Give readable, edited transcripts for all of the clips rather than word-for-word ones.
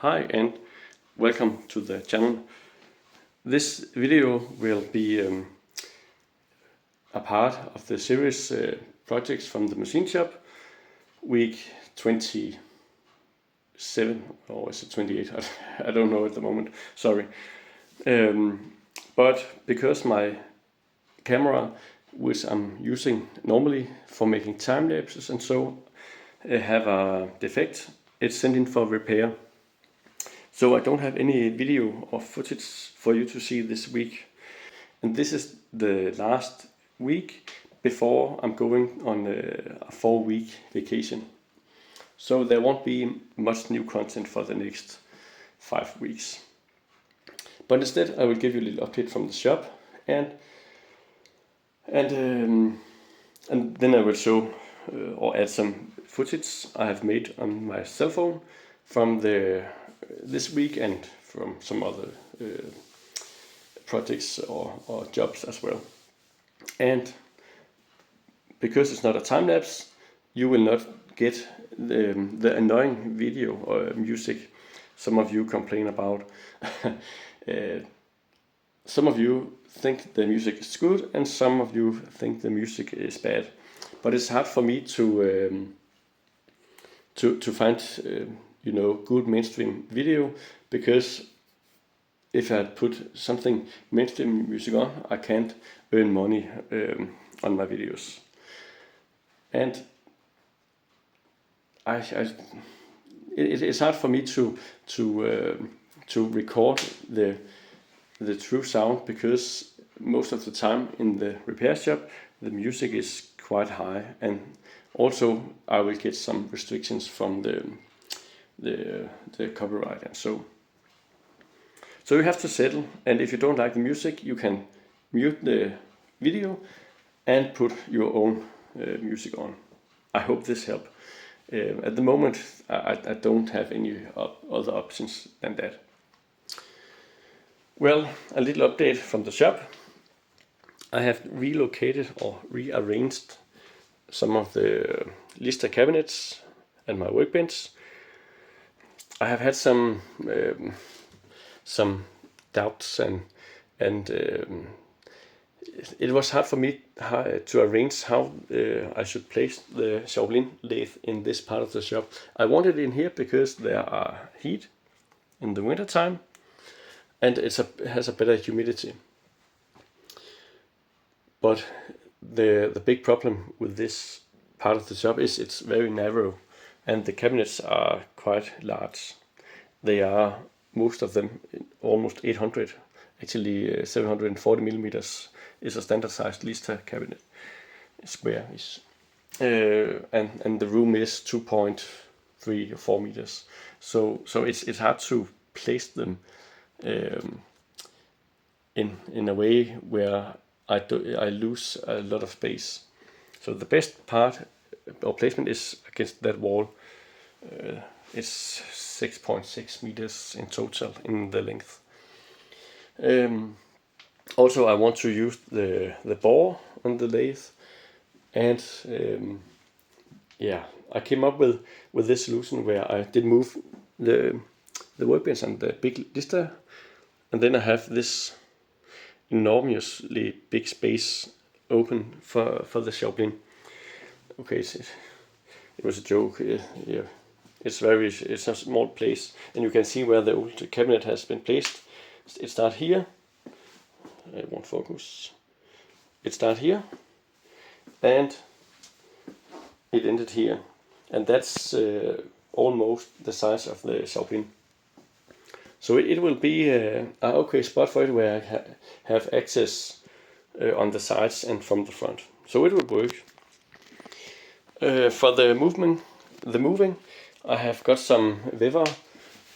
Hi and welcome to the channel. This video will be a part of the series projects from the machine shop, week 27, or is it 28? I don't know at the moment, sorry. But because my camera, which I'm using normally for making time lapses and so, have a defect, it's sent in for repair. So I don't have any video or footage for you to see this week. And this is the last week before I'm going on a 4-week vacation. So there won't be much new content for the next 5 weeks. But instead I will give you a little update from the shop and then I will show or add some footage I have made on my cell phone from this week and from some other projects or jobs as well. And because it's not a time lapse, you will not get the annoying video or music some of you complain about. Some of you think the music is good and some of you think the music is bad. But it's hard for me to find good mainstream video, because if I put something mainstream music on, I can't earn money on my videos. And it's hard for me to record the true sound, because most of the time in the repair shop the music is quite high, and also I will get some restrictions from the copyright and so you have to settle. And if you don't like the music, you can mute the video and put your own music on. I hope this helps. At the moment I don't have any other options than that. Well, a little update from the shop. I have relocated or rearranged some of the Lathe cabinets and my workbench. I have had some doubts and it was hard for me to arrange how I should place the Schaublin lathe in this part of the shop. I wanted it in here because there are heat in the winter time and it has a better humidity. But the big problem with this part of the shop is it's very narrow. And the cabinets are quite large. They are, most of them, almost 800. Actually, 740 millimeters is a standard sized Lathe cabinet, square-ish. And the room is 2.3 or 4 meters. So it's hard to place them in a way where I lose a lot of space. So the best part or placement is against that wall. It's 6.6 meters in total in the length. Also I want to use the bore on the lathe, and I came up with this solution where I did move the workbench and the big Lathe, and then I have this enormously big space open for the Schaublin. Okay, it was a joke. Yeah, it's a small place, and you can see where the old cabinet has been placed. It starts here. It won't focus. It starts here, and it ended here, and that's almost the size of the Schaublin. So it will be an okay spot for it, where I have access on the sides and from the front. So it will work. For the moving, I have got some Weber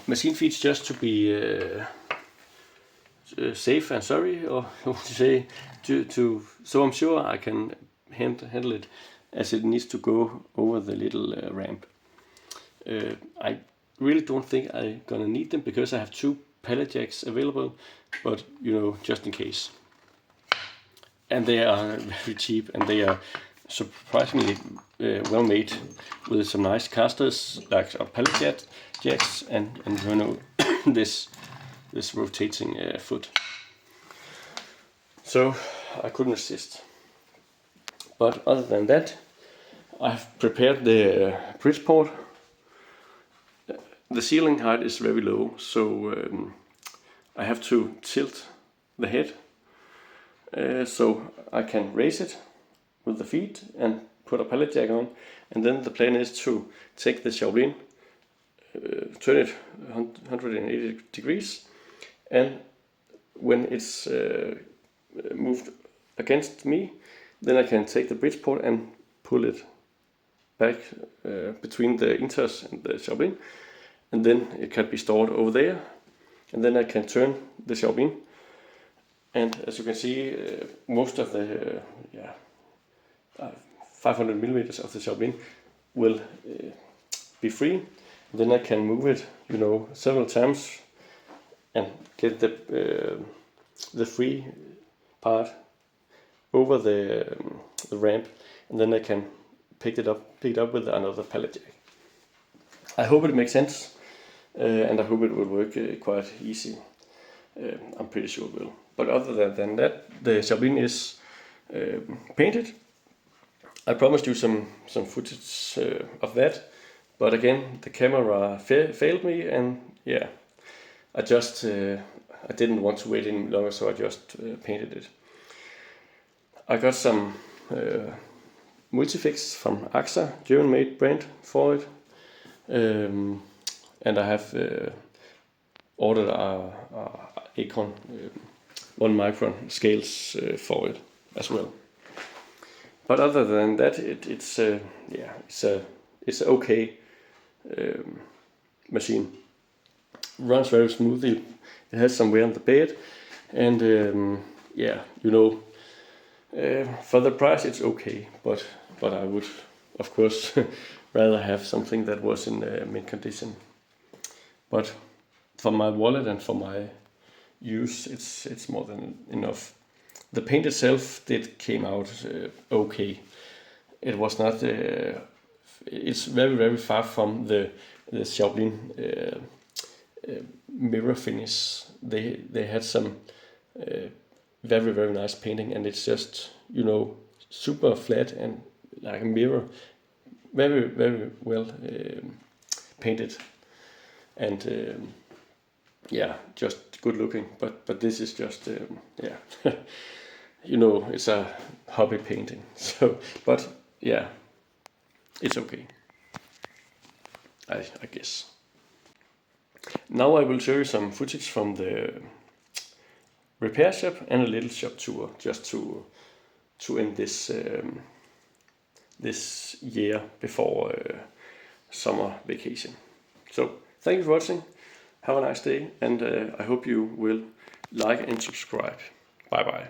machine feeds just to be safe and sorry, or what to say, so I'm sure I can handle it as it needs to go over the little ramp. I really don't think I'm gonna need them because I have 2 pallet jacks available, but just in case. And they are very cheap, and they are surprisingly well made, with some nice casters like pallet jacks and this rotating foot. So I couldn't resist. But other than that, I've prepared the bridgeport. The ceiling height is very low, so I have to tilt the head so I can raise it with the feet and put a pallet jack on. And then the plan is to take the Schaublin, turn it 180 degrees, and when it's moved against me, then I can take the bridgeport and pull it back between the inters and the Schaublin, and then it can be stored over there, and then I can turn the Schaublin, and as you can see, most of the 500 millimeters of the Schaublin will be free. Then I can move it, several times and get the free part over the ramp, and then I can pick it up with another pallet jack. I hope it makes sense, and I hope it will work quite easy. I'm pretty sure it will. But other than that, the Schaublin is painted. I promised you some footage of that, but again the camera failed me, and yeah, I didn't want to wait any longer, so I just painted it. I got some multifix from AXA, German-made brand, for it, and I have ordered a Acron 1 micron scales for it as well. But other than that, it's okay machine. Runs very smoothly. It has some wear on the bed, and for the price it's okay. But I would, of course, rather have something that was in mint condition. But for my wallet and for my use, it's more than enough. The paint itself came out okay. It was not. It's very, very far from the Schaublin mirror finish. They had some very, very nice painting, and it's just super flat and like a mirror, very, very well painted, and just good looking. But this is just it's a hobby painting. So, but yeah, it's okay, I guess. Now I will show you some footage from the repair shop and a little shop tour, just to end this this year before summer vacation. So thank you for watching. Have a nice day, and I hope you will like and subscribe. Bye bye.